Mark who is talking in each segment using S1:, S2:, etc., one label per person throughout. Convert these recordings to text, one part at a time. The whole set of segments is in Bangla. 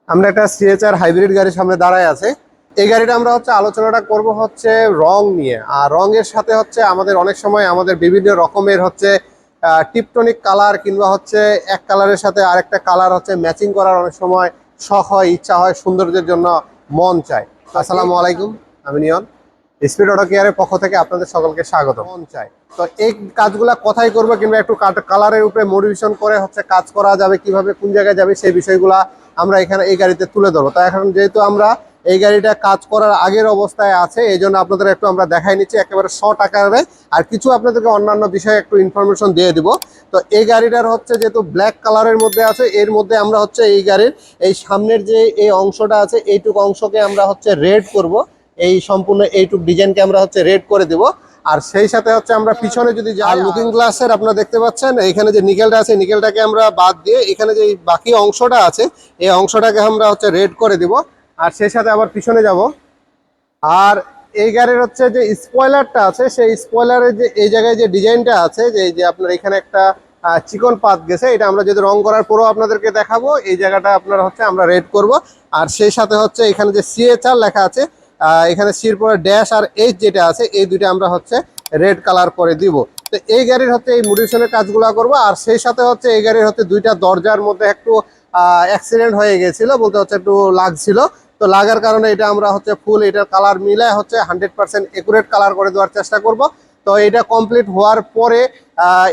S1: আমরা একটা সিএচআর হাইব্রিড গাড়ির সামনে দাঁড়ায় আছে। এই গাড়িটা আমরা আলোচনাটা করব রং নিয়ে। আর রঙের সাথে আমাদের অনেক সময় আমাদের বিভিন্ন রকমের টিপটনিক কালার কিংবা এক কালারের সাথে আরেকটা কালার ম্যাচিং করার অনেক সময় শখ হয়, ইচ্ছা হয়, সৌন্দর্যের জন্য মন চায়। আসসালামু আলাইকুম, আমি নিয়ন, স্পিড অটো কেয়ারের পক্ষ থেকে আপনাদের সকলকে স্বাগত। মন চায় তো এই কাজগুলা কোথায় করবো কিংবা একটু কালারের উপরে মডিফিকেশন করে কাজ করা যাবে, কিভাবে কোন জায়গায় যাবে, সেই বিষয়গুলা আমরা এখানে এই গাড়িতে তুলে ধরবো। তো এখন যেহেতু আমরা এই গাড়িটা কাজ করার আগের অবস্থায় আছে, এই জন্য আপনাদের একটু আমরা দেখাই নিচ্ছি একেবারে শর্ট আকারে, আর কিছু আপনাদেরকে অন্যান্য বিষয়ে একটু ইনফরমেশন দিয়ে দিব। তো এই গাড়িটার যেহেতু ব্ল্যাক কালারের মধ্যে আছে, এর মধ্যে আমরা এই গাড়ির এই সামনের যে এই অংশটা আছে, এইটুকু অংশকে আমরা রেড করব। এই সম্পূর্ণ এইটুক ডিজাইনকে আমরা রেড করে দিব। আর সেই সাথে আমরা পিছনে যদি যাই, লুকিং গ্লাসের আপনারা দেখতে পাচ্ছেন এখানে যে নিকেলটা আছে, নিকেলটাকে আমরা বাদ দিয়ে এখানে যে বাকি অংশটা আছে এই অংশটাকে আমরা রেড করে দিব। আর সেই সাথে আবার পিছনে যাব। আর এই গাড়ির যে স্পয়লারটা আছে, সেই স্পয়লারের যে এই জায়গায় যে ডিজাইনটা আছে, যে এই যে আপনার এখানে একটা চিকন পাত গেছে, এটা আমরা যদি রং করার পরেও আপনাদেরকে দেখাবো। এই জায়গাটা আপনার আমরা রেড করব। আর সেই সাথে এখানে যে সিএচআর লেখা আছে, এখানে সির পরে ড্যাশ আর এইচ যেটা আছে, এই দুইটা আমরা রেড কালার করে দিব। তো এই গাড়ির এই মডিফিকেশনের কাজগুলো করব। আর সেই সাথে এই গাড়ির দুইটা দরজার মধ্যে একটু অ্যাক্সিডেন্ট হয়ে গেছিল, বলতে একটু লাগছিল। তো লাগার কারণে এটা আমরা ফুল এটার কালার মিলায় 100% একুরেট কালার করে দেওয়ার চেষ্টা করব। তো এটা কমপ্লিট হওয়ার পরে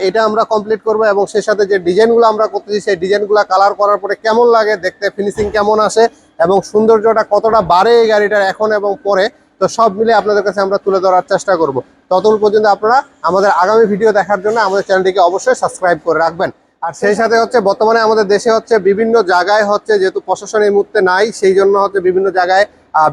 S1: এটা আমরা কমপ্লিট করব, এবং সেই সাথে যে ডিজাইনগুলো আমরা করতেছি সেই ডিজাইনগুলো কালার করার পরে কেমন লাগে দেখতে, ফিনিশিং কেমন আসে এবং সৌন্দর্যটা কতটা বাড়ে এই গাড়িটার এখন এবং পরে, তো সব মিলে আপনাদের কাছে আমরা তুলে ধরার চেষ্টা করব। ততক্ষণ পর্যন্ত আপনারা আমাদের আগামী ভিডিও দেখার জন্য আমাদের চ্যানেলটিকে অবশ্যই সাবস্ক্রাইব করে রাখবেন। আর সেই সাথে বর্তমানে আমাদের দেশে বিভিন্ন জায়গায় যেহেতু প্রশাসন এই মুহূর্তে নাই, সেই জন্য বিভিন্ন জায়গায়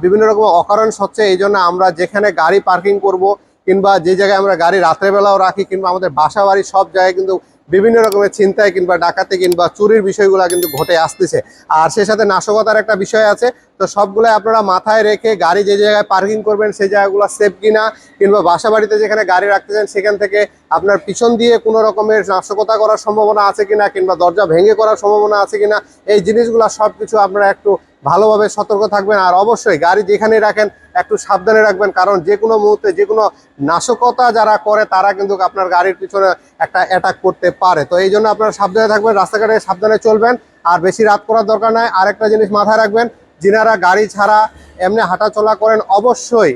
S1: বিভিন্ন রকম অকারেন্স হচ্ছে। এই জন্য আমরা যেখানে গাড়ি পার্কিং করব কিংবা যে জায়গায় আমরা গাড়ি রাত্রেবেলাও রাখি কিংবা আমাদের বাসা বাড়ি, সব জায়গায় কিন্তু বিভিন্ন রকমের ছিনতাই কিংবা ডাকাতি কিংবা চুরির বিষয়গুলো কিন্তু ঘটে আসতেছে। আর সেই সাথে নাশকতার একটা বিষয় আছে। তো সবগুলো আপনারা মাথায় রেখে গাড়ি যে জায়গায় পার্কিং করবেন সেই জায়গাগুলো সেফ কিনা, কিংবা বাসা বাড়িতে যেখানে গাড়ি রাখতেছেন সেখান থেকে আপনার পিছন দিয়ে কোনো রকমের নাশকতা করার সম্ভাবনা আছে কিনা, কিংবা দরজা ভেঙে করার সম্ভাবনা আছে কিনা, এই জিনিসগুলো সব কিছু আপনারা একটু ভালোভাবে সতর্ক থাকবেন। আর অবশ্যই গাড়ি যেখানেই রাখেন একটু সাবধানে রাখবেন, কারণ যে কোনো মুহূর্তে যে কোনো নাশকতা যারা করে তারা কিন্তু আপনার গাড়ির পিছনে একটা অ্যাটাক করতে পারে। তো এই জন্য আপনারা সাবধানে থাকবেন, রাস্তাঘাটে সাবধানে চলবেন, আর বেশি রাত করার দরকার নাই। আরেকটা জিনিস মাথায় রাখবেন, যিনারা গাড়ি ছাড়া এমনি হাঁটাচলা করেন, অবশ্যই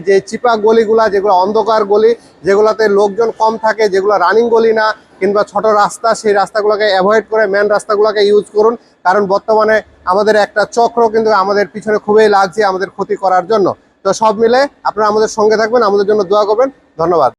S1: যে চিপা গলিগুলা, যেগুলো অন্ধকার গলি, যেগুলোতে লোকজন কম থাকে, যেগুলো রানিং গলি না কিংবা ছোট রাস্তা, সেই রাস্তাগুলোকে অ্যাভয়েড করে মেন রাস্তাগুলোকে ইউজ করুন। কারণ বর্তমানে আমাদের একটা চক্র কিন্তু আমাদের পিছনে খুবই লাগছে আমাদের ক্ষতি করার জন্য। তো সব মিলে আপনারা আমাদের সঙ্গে থাকবেন, আমাদের জন্য দোয়া করবেন। ধন্যবাদ।